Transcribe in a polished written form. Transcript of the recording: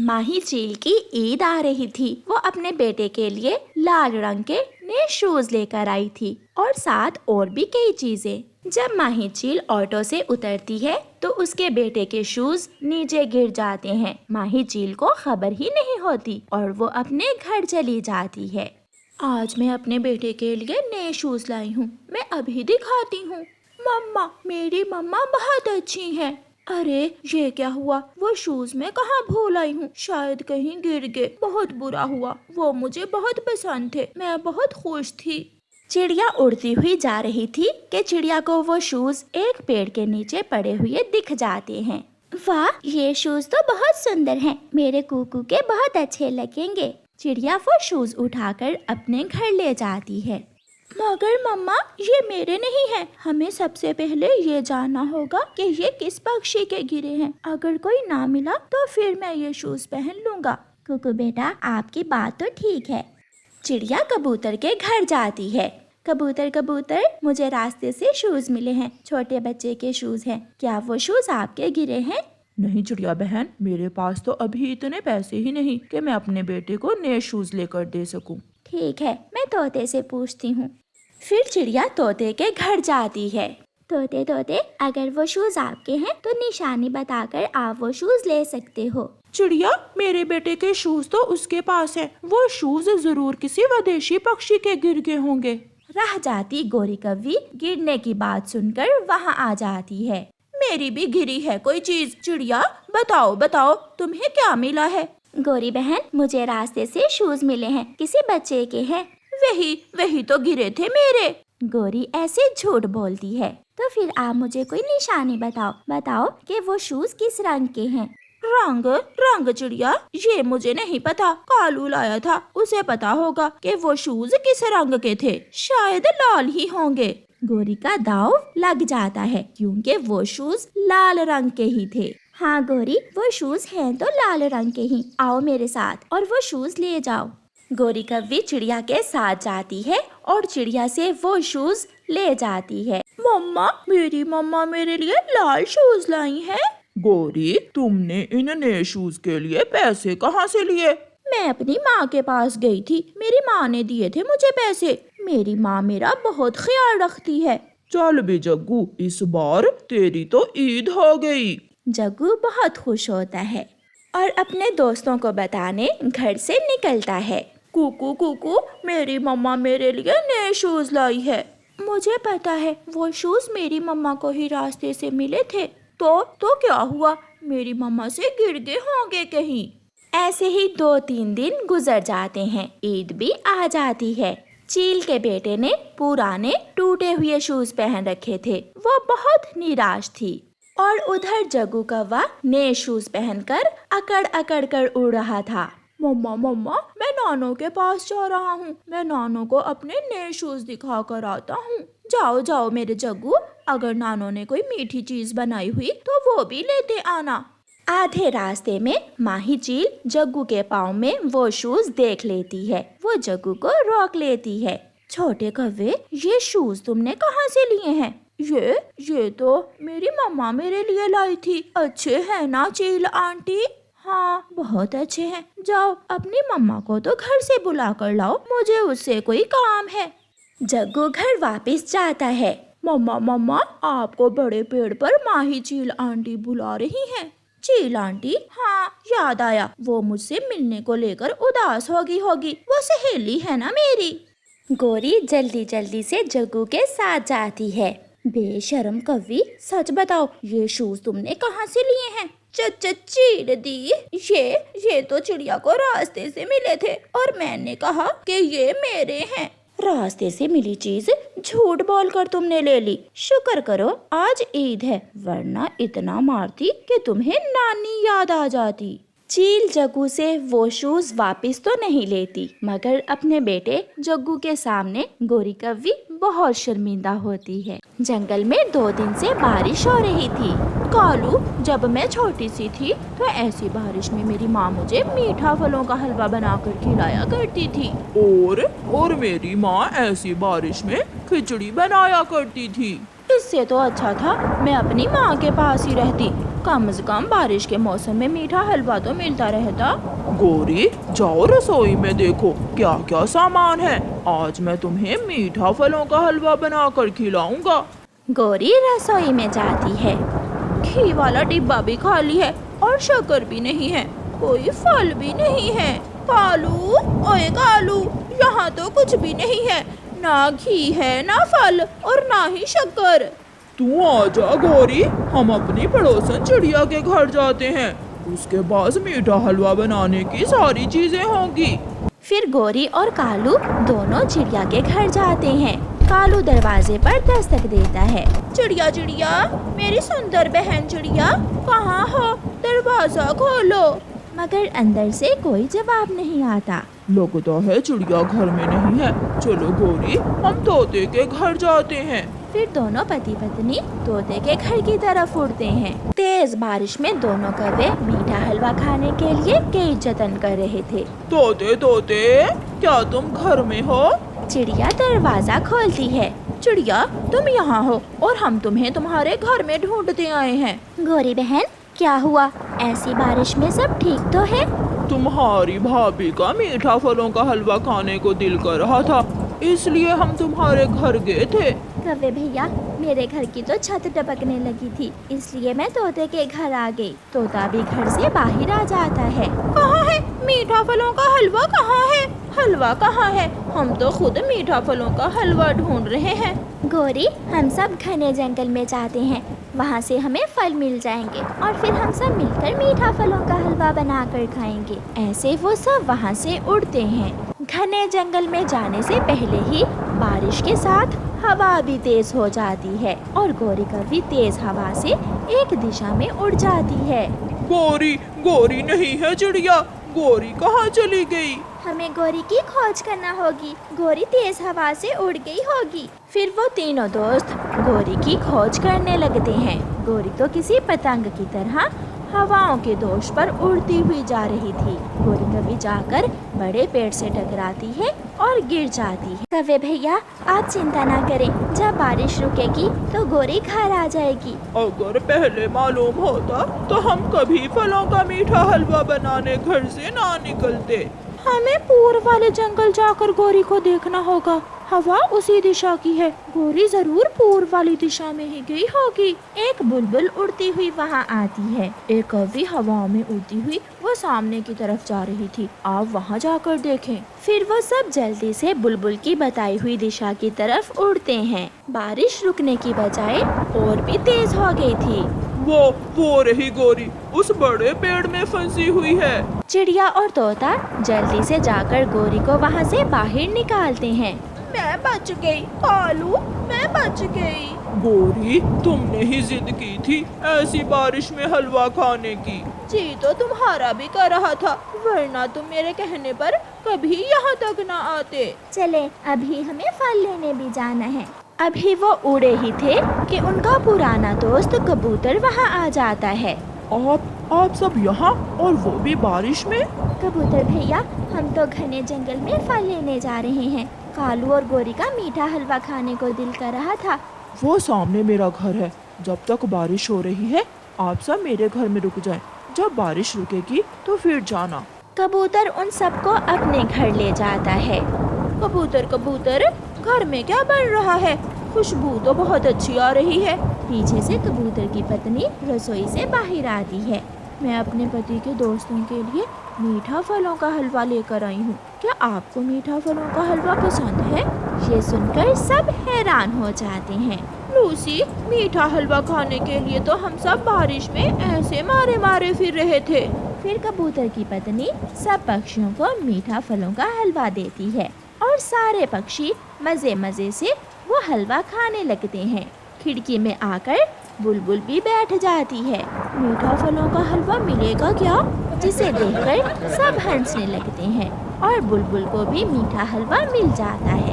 माही चील की ईद आ रही थी। वो अपने बेटे के लिए लाल रंग के नए शूज लेकर आई थी और साथ और भी कई चीजें। जब माही चील ऑटो से उतरती है तो उसके बेटे के शूज नीचे गिर जाते हैं। माही चील को खबर ही नहीं होती और वो अपने घर चली जाती है। आज मैं अपने बेटे के लिए नए शूज लाई हूँ, मैं अभी दिखाती हूँ। मम्मा, मेरी मम्मा बहुत अच्छी है। अरे ये क्या हुआ, वो शूज मैं कहाँ भूल आई हूँ, शायद कहीं गिर गए। बहुत बुरा हुआ, वो मुझे बहुत पसंद थे, मैं बहुत खुश थी। चिड़िया उड़ती हुई जा रही थी कि चिड़िया को वो शूज एक पेड़ के नीचे पड़े हुए दिख जाते हैं। वाह, ये शूज तो बहुत सुंदर हैं, मेरे कुकू के बहुत अच्छे लगेंगे। चिड़िया वो शूज उठाकर अपने घर ले जाती है। मगर मम्मा, ये मेरे नहीं हैं। हमें सबसे पहले ये जानना होगा कि ये किस पक्षी के गिरे हैं। अगर कोई ना मिला तो फिर मैं ये शूज पहन लूँगा। कुकू बेटा, आपकी बात तो ठीक है। चिड़िया कबूतर के घर जाती है। कबूतर कबूतर, मुझे रास्ते से शूज मिले हैं, छोटे बच्चे के शूज हैं, क्या वो शूज आपके गिरे हैं? नहीं चिड़िया बहन, मेरे पास तो अभी इतने पैसे ही नहीं कि मैं अपने बेटे को नए शूज लेकर दे सकूं। ठीक है, मैं तोते से पूछती हूँ। फिर चिड़िया तोते के घर जाती है। तोते तोते, अगर वो शूज आपके हैं तो निशानी बताकर आप वो शूज ले सकते हो। चिड़िया, मेरे बेटे के शूज तो उसके पास है, वो शूज जरूर किसी विदेशी पक्षी के गिर गए होंगे। रह जाती गोरी कव्वी गिरने की बात सुनकर वहाँ आ जाती है। मेरी भी गिरी है कोई चीज। चिड़िया, बताओ बताओ, तुम्हें क्या मिला है? गोरी बहन, मुझे रास्ते से शूज मिले हैं, किसी बच्चे के हैं। वही तो गिरे थे मेरे। गोरी ऐसे झूठ बोलती है। तो फिर आप मुझे कोई निशानी बताओ कि वो शूज किस रंग के हैं। रंग चिड़िया, ये मुझे नहीं पता। कालू लाया था, उसे पता होगा कि वो शूज किस रंग के थे, शायद लाल ही होंगे। गोरी का दाव लग जाता है क्योंकि वो शूज लाल रंग के ही थे। हाँ गोरी, वो शूज हैं तो लाल रंग के ही। आओ मेरे साथ और वो शूज ले जाओ। गोरी कव्वी चिड़िया के साथ जाती है और चिड़िया से वो शूज ले जाती है। मम्मा, मेरी मम्मा मेरे लिए लाल शूज लाई हैं। गोरी, तुमने इन नए शूज के लिए पैसे कहाँ से लिए? मैं अपनी माँ के पास गई थी, मेरी माँ ने दिए थे मुझे पैसे। मेरी माँ मेरा बहुत ख्याल रखती है। चल भी जग्गू, इस बार तेरी तो ईद हो गई। जग्गू बहुत खुश होता है और अपने दोस्तों को बताने घर से निकलता है। कुकू कुकू, मेरी मम्मा मेरे लिए नए शूज लाई है। मुझे पता है, वो शूज मेरी मम्मा को ही रास्ते से मिले थे। तो क्या हुआ, मेरी मम्मा से गिर गए होंगे कहीं। ऐसे ही 2-3 दिन गुजर जाते हैं, ईद भी आ जाती है। चील के बेटे ने पुराने टूटे हुए शूज पहन रखे थे, वो बहुत निराश थी। और उधर जग्गू कौवा नए शूज पहनकर अकड़ अकड़ कर उड़ रहा था। मम्मा, मैं नानो के पास जा रहा हूँ, मैं नानो को अपने नए शूज दिखा कर आता हूँ। जाओ मेरे जग्गू, अगर नानो ने कोई मीठी चीज बनाई हुई तो वो भी लेते आना। आधे रास्ते में माही चील जग्गू के पाँव में वो शूज देख लेती है। वो जग्गू को रोक लेती है। छोटे कव्वे, ये शूज तुमने कहाँ से लिए हैं? ये तो मेरी मम्मा मेरे लिए लाई थी। अच्छे हैं ना चील आंटी? हाँ, बहुत अच्छे हैं। जाओ अपनी मम्मा को तो घर से बुला कर लाओ, मुझे उससे कोई काम है। जग्गू घर वापस जाता है। मम्मा, आपको बड़े पेड़ पर माही चील आंटी बुला रही हैं। चील आंटी? हाँ, याद आया, वो मुझसे मिलने को लेकर उदास होगी, वो सहेली है ना मेरी। गोरी जल्दी जल्दी से जग्गू के साथ जाती है। बेशरम कव्वी, सच बताओ, ये शूज तुमने कहाँ से लिए हैं? चील दी, ये तो चिड़िया को रास्ते से मिले थे और मैंने कहा कि ये मेरे हैं। रास्ते से मिली चीज झूठ बोलकर तुमने ले ली। शुक्र करो आज ईद है, वरना इतना मारती कि तुम्हें नानी याद आ जाती। चील जग्गू से वो शूज वापस तो नहीं लेती, मगर अपने बेटे जग्गू के सामने गोरी कव्वी बहुत शर्मिंदा होती है। जंगल में 2 दिन से बारिश हो रही थी। कालू, जब मैं छोटी सी थी तो ऐसी बारिश में मेरी माँ मुझे मीठा फलों का हलवा बनाकर खिलाया करती थी। और मेरी माँ ऐसी बारिश में खिचड़ी बनाया करती थी। इससे तो अच्छा था मैं अपनी माँ के पास ही रहती। कम से कम बारिश के मौसम में मीठा हलवा तो मिलता रहता। गौरी, जाओ रसोई में देखो क्या क्या सामान है। आज मैं तुम्हें मीठा फलों का हलवा बनाकर खिलाऊंगा। गौरी रसोई में जाती है। घी वाला डिब्बा भी खाली है और शक्कर भी नहीं है, कोई फल भी नहीं है। कालू, ओए कालू, यहाँ तो कुछ भी नहीं है, ना घी है, ना फल और ना ही शक्कर। तू आजा गौरी, हम अपनी पड़ोसन चिड़िया के घर जाते हैं। उसके पास मीठा हलवा बनाने की सारी चीजें होंगी। फिर गौरी और कालू दोनों चिड़िया के घर जाते हैं। कालू दरवाजे पर दस्तक देता है। चिड़िया चिड़िया, मेरी सुंदर बहन चिड़िया, कहाँ हो? दरवाजा खोलो। मगर अंदर से कोई जवाब नहीं आता। लगता है चिड़िया घर में नहीं है। चलो गौरी, हम तोते के घर जाते हैं। फिर दोनों पति पत्नी तोते के घर की तरफ उड़ते हैं। तेज बारिश में दोनों कौवे मीठा हलवा खाने के लिए कई जतन कर रहे थे। तोते तोते, क्या तुम घर में हो? चिड़िया दरवाजा खोलती है। चिड़िया, तुम यहाँ हो और हम तुम्हें तुम्हारे घर में ढूंढते आए हैं। गौरी बहन, क्या हुआ? ऐसी बारिश में सब ठीक तो है? तुम्हारी भाभी का मीठा फलों का हलवा खाने को दिल कर रहा था, इसलिए हम तुम्हारे घर गए थे। कौवे भैया, मेरे घर की तो छत टपकने लगी थी, इसलिए मैं तोते के घर आ गई। तोता भी घर से बाहर आ जाता है। कहाँ है मीठा फलों का हलवा? कहाँ है हलवा? कहाँ है? हम तो खुद मीठा फलों का हलवा ढूंढ रहे हैं। गौरी, हम सब घने जंगल में जाते हैं, वहाँ से हमें फल मिल जाएंगे और फिर हम सब मिलकर मीठा फलों का हलवा बनाकर खाएंगे। ऐसे वो सब वहाँ से उड़ते हैं। घने जंगल में जाने से पहले ही बारिश के साथ हवा भी तेज हो जाती है और गौरी कभी तेज हवा से एक दिशा में उड़ जाती है। गौरी, गौरी नहीं है चिड़िया, गौरी कहाँ चली गई? हमें गौरी की खोज करना होगी। गौरी तेज हवा से उड़ गई होगी। फिर वो तीनों दोस्त गौरी की खोज करने लगते हैं। गौरी तो किसी पतंग की तरह हवाओं के दोष पर उड़ती हुई जा रही थी। गौरी कभी जाकर बड़े पेड़ से टकराती है और गिर जाती है। कौवे भैया, आप चिंता ना करें, जब बारिश रुकेगी तो गौरी घर आ जाएगी। अगर पहले मालूम होता तो हम कभी फलों का मीठा हलवा बनाने घर से ना निकलते। हमें पूर्व वाले जंगल जाकर गौरी को देखना होगा। हवा उसी दिशा की है, गौरी जरूर पूर्व वाली दिशा में ही गई होगी। एक बुलबुल उड़ती हुई वहाँ आती है। एक कौवी हवाओं में उड़ती हुई वो सामने की तरफ जा रही थी। आप वहाँ जाकर देखें। फिर वो सब जल्दी से बुलबुल की बताई हुई दिशा की तरफ उड़ते हैं। बारिश रुकने की बजाय और भी तेज हो गई थी। वो रही गौरी, उस बड़े पेड़ में फंसी हुई है। चिड़िया और तोता जल्दी से जाकर गौरी को वहाँ से बाहर निकालते हैं। मैं बच गई कालू, मैं बच गई। गौरी, तुमने ही जिद की थी ऐसी बारिश में हलवा खाने की। जी तो तुम्हारा भी कर रहा था, वरना तुम मेरे कहने पर कभी यहाँ तक ना आते। चले, अभी हमें फल लेने भी जाना है। अभी वो उड़े ही थे कि उनका पुराना दोस्त कबूतर वहाँ आ जाता है। आप सब यहाँ, और वो भी बारिश में? कबूतर भैया, हम तो घने जंगल में फल लेने जा रहे हैं। कालू और गौरी का मीठा हलवा खाने को दिल कर रहा था। वो सामने मेरा घर है, जब तक बारिश हो रही है आप सब मेरे घर में रुक जाएं। जब बारिश रुकेगी तो फिर जाना। कबूतर उन सबको अपने घर ले जाता है। कबूतर कबूतर, घर में क्या बन रहा है? खुशबू तो बहुत अच्छी आ रही है। पीछे से कबूतर की पत्नी रसोई से बाहर आती है। मैं अपने पति के दोस्तों के लिए मीठा फलों का हलवा लेकर आई हूँ। क्या आपको मीठा फलों का हलवा पसंद है? ये सुनकर सब हैरान हो जाते हैं। लूसी, मीठा हलवा खाने के लिए तो हम सब बारिश में ऐसे मारे मारे फिर रहे थे। फिर कबूतर की पत्नी सब पक्षियों को मीठा फलों का हलवा देती है और सारे पक्षी मजे मजे से वो हलवा खाने लगते हैं। खिड़की में आकर बुलबुल भी बैठ जाती है। मीठा फलों का हलवा मिलेगा क्या? जिसे देखकर सब हंसने लगते हैं और बुलबुल को भी मीठा हलवा मिल जाता है।